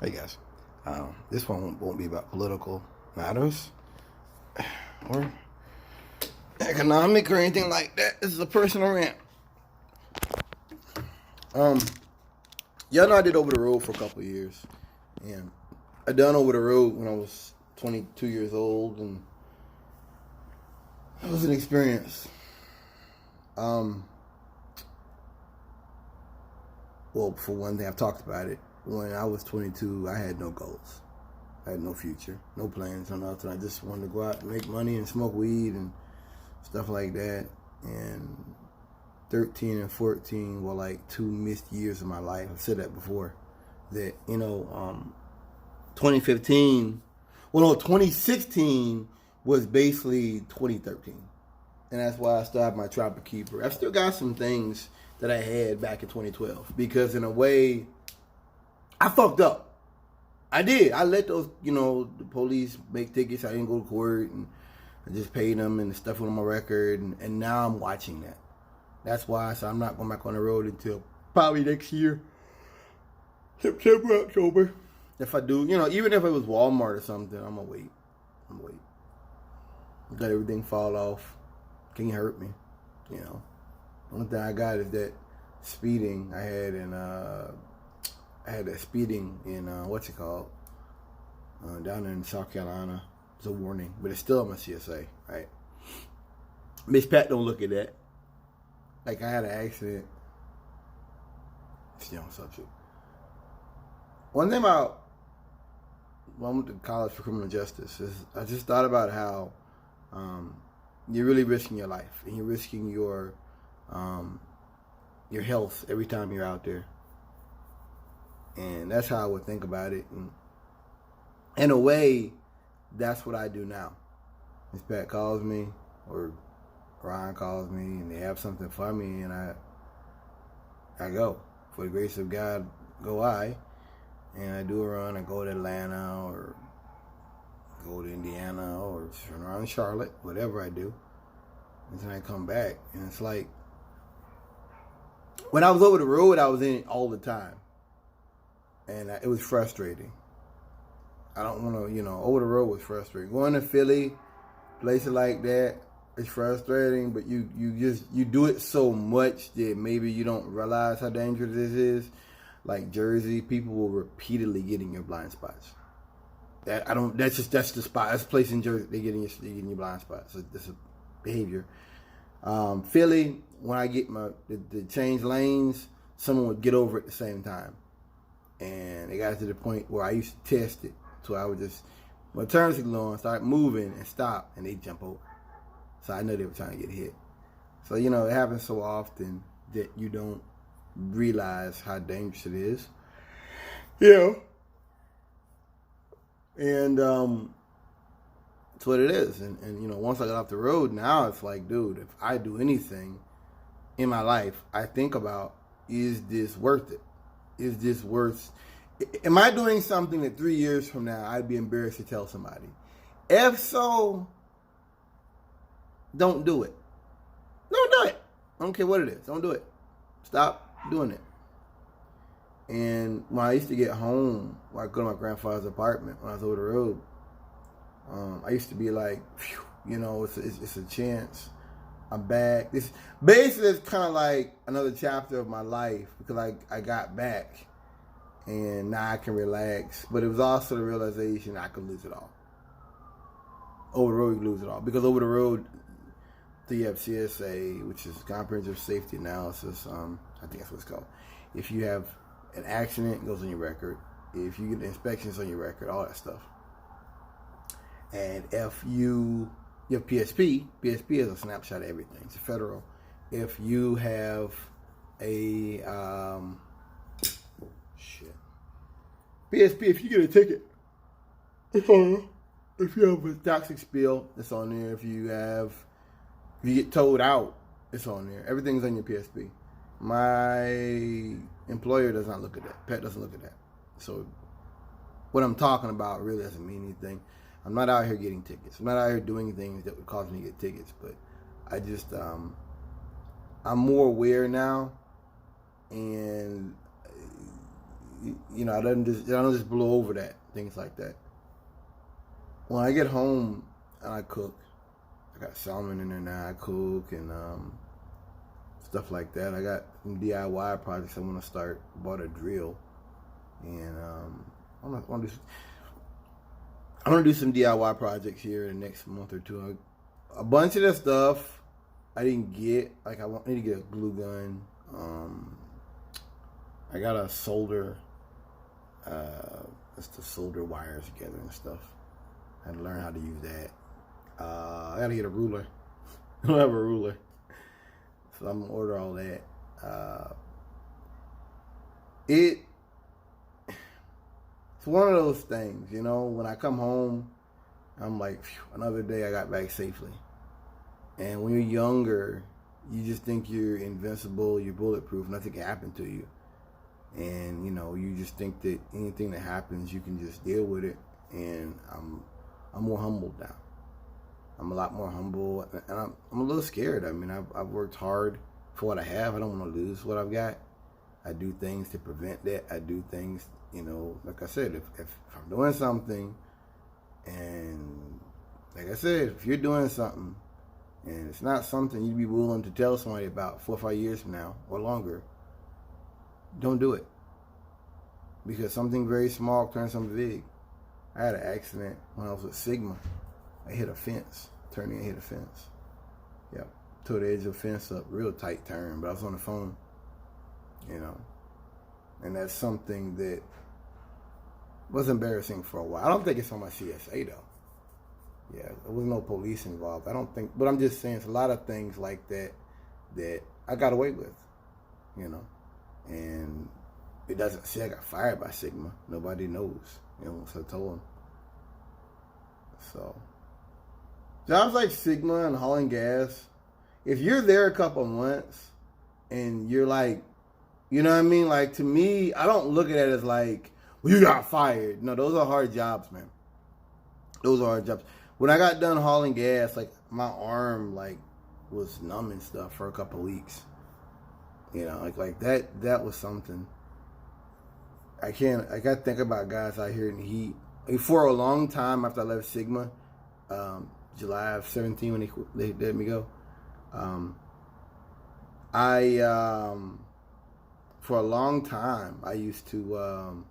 Hey guys, this one won't be about political matters or economic or anything like that. This is a personal rant. Um, y'all know I did Over the Road for a couple of years, and I done Over the Road when I was 22 years old, and it was an experience. Well, for one thing, I've talked about it. When I was 22, I had no goals. I had no future, no plans, no nothing. I just wanted to go out and make money and smoke weed and stuff like that. And 13 and 14 were like 2 missed years of my life. I've said that before. That, 2016 was basically 2013. And that's why I started my Trapper Keeper. I've still got some things that I had back in 2012. Because in a way, I fucked up. I did. I let those, the police make tickets. I didn't go to court, and I just paid them and the stuff on my record. And now I'm watching that. That's why I'm not going back on the road until probably next year. September, October. If I do, even if it was Walmart or something, I'm going to wait. Let everything fall off. Can't hurt me, Only thing I got is that speeding I had in, I had that speeding in, down in South Carolina. It's a warning, but it's still on my CSA, right? Miss Pat don't look at that. Like, I had an accident. Still on subject. One thing about when I went to college for criminal justice is I just thought about how you're really risking your life, and you're risking your health every time you're out there. And that's how I would think about it. And in a way, that's what I do now. Miss Pat calls me, or Ryan calls me, and they have something for me, and I go. For the grace of God, go I. And I do a run. I go to Atlanta, or go to Indiana, or turn around Charlotte, whatever I do. And then I come back. And it's like, when I was over the road, I was in it all the time. And it was frustrating. I don't want to, over the road was frustrating. Going to Philly, places like that, it's frustrating, but you do it so much that maybe you don't realize how dangerous this is. Like Jersey, people will repeatedly get in your blind spots. That's the spot. That's the place in Jersey they get in your blind spots. So this is behavior. Philly, when I get the change lanes, someone would get over at the same time. And it got to the point where I used to test it. So I would just, when turn signal on, start moving and stop, and they jump over. So I know they were trying to get hit. So, it happens so often that you don't realize how dangerous it is. And that's what it is. And once I got off the road, now it's like, dude, if I do anything in my life, I think about, is this worth it? Is this worth? Am I doing something that 3 years from now I'd be embarrassed to tell somebody? If so, don't do it. Don't do it. I don't care what it is. Don't do it. Stop doing it. And when I used to get home, when I go to my grandfather's apartment when I was over the road, I used to be like, phew, it's a chance. I'm back. This basically is kind of like another chapter of my life, because I got back and now I can relax. But it was also the realization I could lose it all. Over the road, you can lose it all. Because over the road, you have CSA, which is Comprehensive Safety Analysis. I think that's what it's called. If you have an accident, it goes on your record. If you get inspections on your record, all that stuff. And if you have PSP is a snapshot of everything. It's federal. If you have a PSP, if you get a ticket, it's on there. If you have a toxic spill, it's on there. If you get towed out, it's on there. Everything's on your PSP. My employer does not look at that. Pet doesn't look at that. So what I'm talking about really doesn't mean anything. I'm not out here getting tickets. I'm not out here doing things that would cause me to get tickets. But I just, I'm more aware now. And I don't just blow over that, things like that. When I get home and I cook, I got salmon in there now. I cook and stuff like that. I got some DIY projects I want to start. Bought a drill, and I want to do some DIY projects here in the next month or two. A bunch of the stuff I didn't get. Like I need to get a glue gun. I got a solder. Just to solder wires together and stuff. I had to learn how to use that. I gotta get a ruler. I don't have a ruler, so I'm gonna order all that. It's one of those things, when I come home, I'm like, phew, another day I got back safely. And when you're younger, you just think you're invincible, you're bulletproof, nothing can happen to you. And, you just think that anything that happens, you can just deal with it. And I'm more humbled now. I'm a lot more humble, and I'm a little scared. I mean, I've worked hard for what I have. I don't want to lose what I've got. I do things to prevent that. I do things, like I said, if I'm doing something, and like I said, if you're doing something, and it's not something you'd be willing to tell somebody about 4 or 5 years from now or longer, don't do it. Because something very small turns something big. I had an accident when I was with Sigma. I hit a fence, turning and hit a fence. Yep, tore the edge of the fence up, real tight turn, but I was on the phone, And that's something that was embarrassing for a while. I don't think it's on my CSA though. Yeah, there was no police involved. I don't think, but I'm just saying it's a lot of things like that I got away with, And it doesn't say I got fired by Sigma. Nobody knows, so I told them. So, jobs like Sigma and hauling gas, if you're there a couple months and you're like, you know what I mean? Like, to me, I don't look at it as like, well, you got fired. No, those are hard jobs, man. Those are hard jobs. When I got done hauling gas, like, my arm, like, was numb and stuff for a couple of weeks. Like that was something. I got to think about guys out here in the heat. For a long time after I left Sigma, July of 17 when they let me go, for a long time, I used to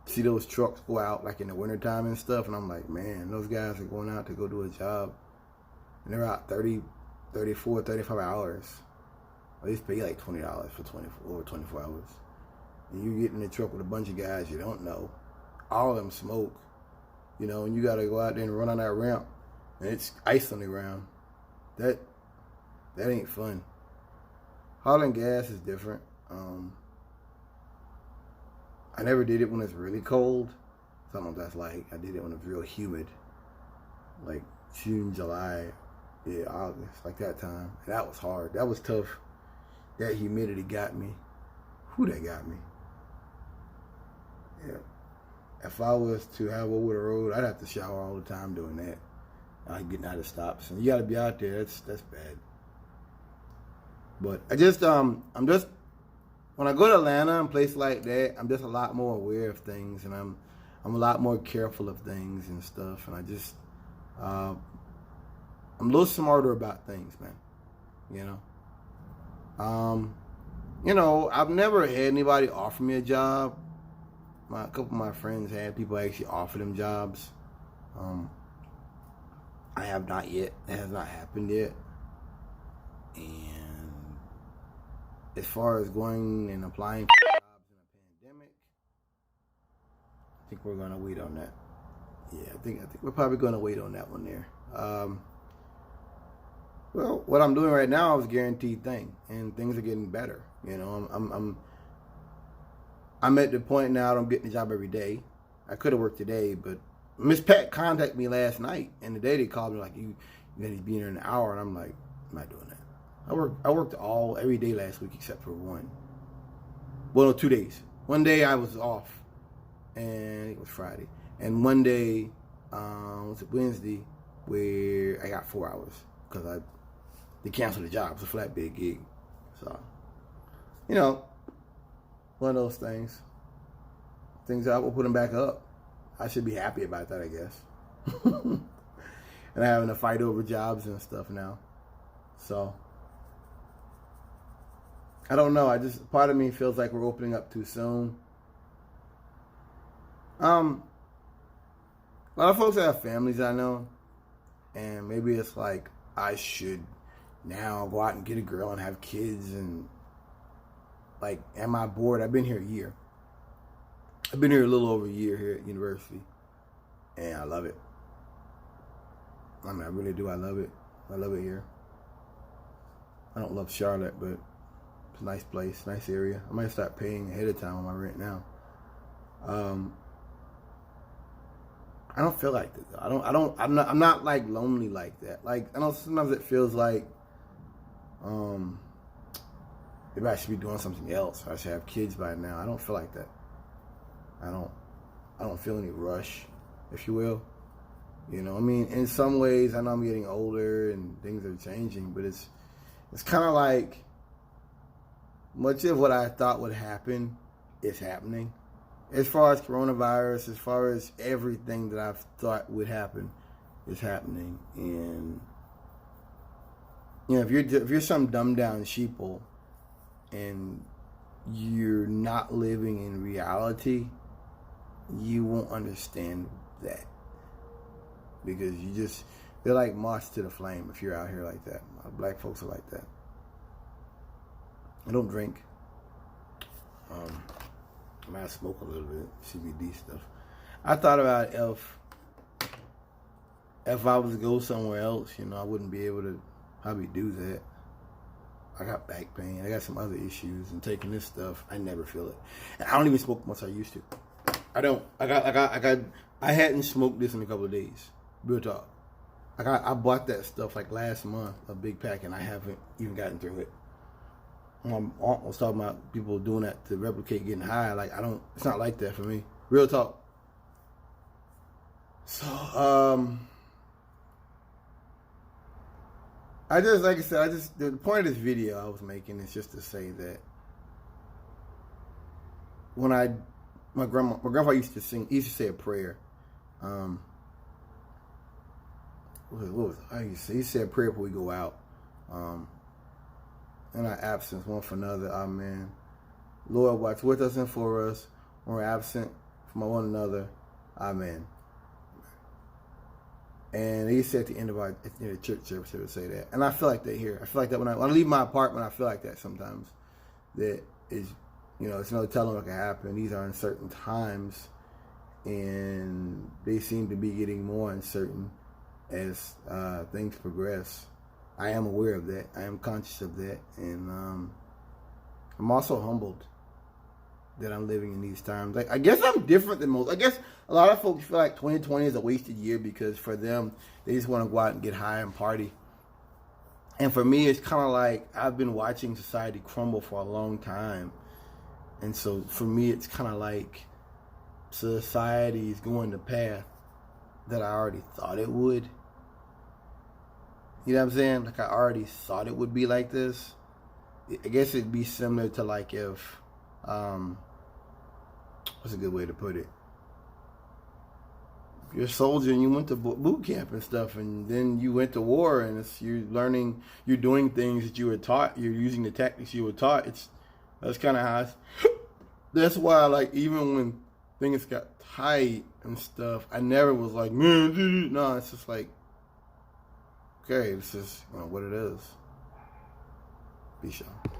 see those trucks go out like in the wintertime and stuff, and I'm like, man, those guys are going out to go do a job, and they're out 30, 34, 35 hours. At least pay like $20 for 24 hours. And you get in the truck with a bunch of guys you don't know. All of them smoke, and you got to go out there and run on that ramp, and it's ice on the ground. That ain't fun. Hauling gas is different. I never did it when it's really cold. Sometimes that's like, I did it when it's real humid. Like June, July, August, like that time. And that was hard. That was tough. That humidity got me. That got me. Yeah. If I was to have over the road, I'd have to shower all the time doing that. Like getting out of stops. And you gotta be out there, that's bad. But I'm just when I go to Atlanta and places like that, I'm just a lot more aware of things, and I'm a lot more careful of things and stuff, and I'm a little smarter about things, man. I've never had anybody offer me a job. A couple of my friends had people actually offer them jobs. I have not yet. It has not happened yet. And as far as going and applying for jobs in a pandemic, I think we're gonna wait on that. Yeah, I think we're probably gonna wait on that one there. Well, what I'm doing right now is a guaranteed thing, and things are getting better. I'm at the point now that I'm getting a job every day. I could have worked today, but Miss Pat contacted me last night, and today they called me like, you got to be here in an hour, and I'm like, I'm not doing that. I worked every day last week except for one. Well, no, 2 days. One day I was off, and it was Friday, and one day was it Wednesday where I got 4 hours because they canceled the job. It was a flatbed gig, so when one of those things. Things I will put them back up. I should be happy about that, I guess. And I'm having to fight over jobs and stuff now. So, I don't know. Part of me feels like we're opening up too soon. A lot of folks have families, I know. And maybe it's like, I should now go out and get a girl and have kids. And like, am I bored? I've been here a year. I've been here a little over a year here at university. And I love it. I mean, I really do. I love it. I love it here. I don't love Charlotte, but it's a nice place, nice area. I might start paying ahead of time on my rent now. I don't feel like that though. I'm not like lonely like that. Like, I know sometimes it feels like maybe I should be doing something else. I should have kids by now. I don't feel like that. I don't feel any rush, if you will. You know, I mean, in some ways I know I'm getting older and things are changing, but it's kind of like much of what I thought would happen is happening. As far as coronavirus, as far as everything that I've thought would happen is happening. And, you know, if you're some dumbed down sheeple and you're not living in reality, you won't understand that. Because they're like moths to the flame if you're out here like that. Black folks are like that. I don't drink. I might smoke a little bit, CBD stuff. I thought about if I was to go somewhere else, you know, I wouldn't be able to probably do that. I got back pain. I got some other issues, and taking this stuff, I never feel it. And I don't even smoke much I used to. I don't. I hadn't smoked this in a couple of days. Real talk. I bought that stuff like last month, a big pack, and I haven't even gotten through it. My aunt was talking about people doing that to replicate getting high. Like, it's not like that for me. Real talk. So, like I said, the point of this video I was making is just to say that when my grandpa used to say a prayer. What was it? I used to say? He said a prayer before we go out. In our absence, one for another, amen. Lord, watch with us and for us when we're absent from one another, amen. And he said at the end of the church service, he would say that. And I feel like that here. I feel like that when I leave my apartment, I feel like that sometimes. That is, you know, it's no telling what can happen. These are uncertain times, and they seem to be getting more uncertain as things progress. I am aware of that. I am conscious of that. And I'm also humbled that I'm living in these times. Like, I guess I'm different than most. I guess a lot of folks feel like 2020 is a wasted year because for them, they just want to go out and get high and party. And for me, it's kind of like I've been watching society crumble for a long time. And so for me, it's kind of like society is going the path that I already thought it would. You know what I'm saying? Like, I already thought it would be like this. I guess it'd be similar to like if, what's a good way to put it? If you're a soldier and you went to boot camp and stuff, and then you went to war, and you're learning, you're doing things that you were taught, you're using the tactics you were taught. That's kind of how that's why, like, even when things got tight and stuff, I never was like, man, no, it's just like, okay, this is what it is. Peace out.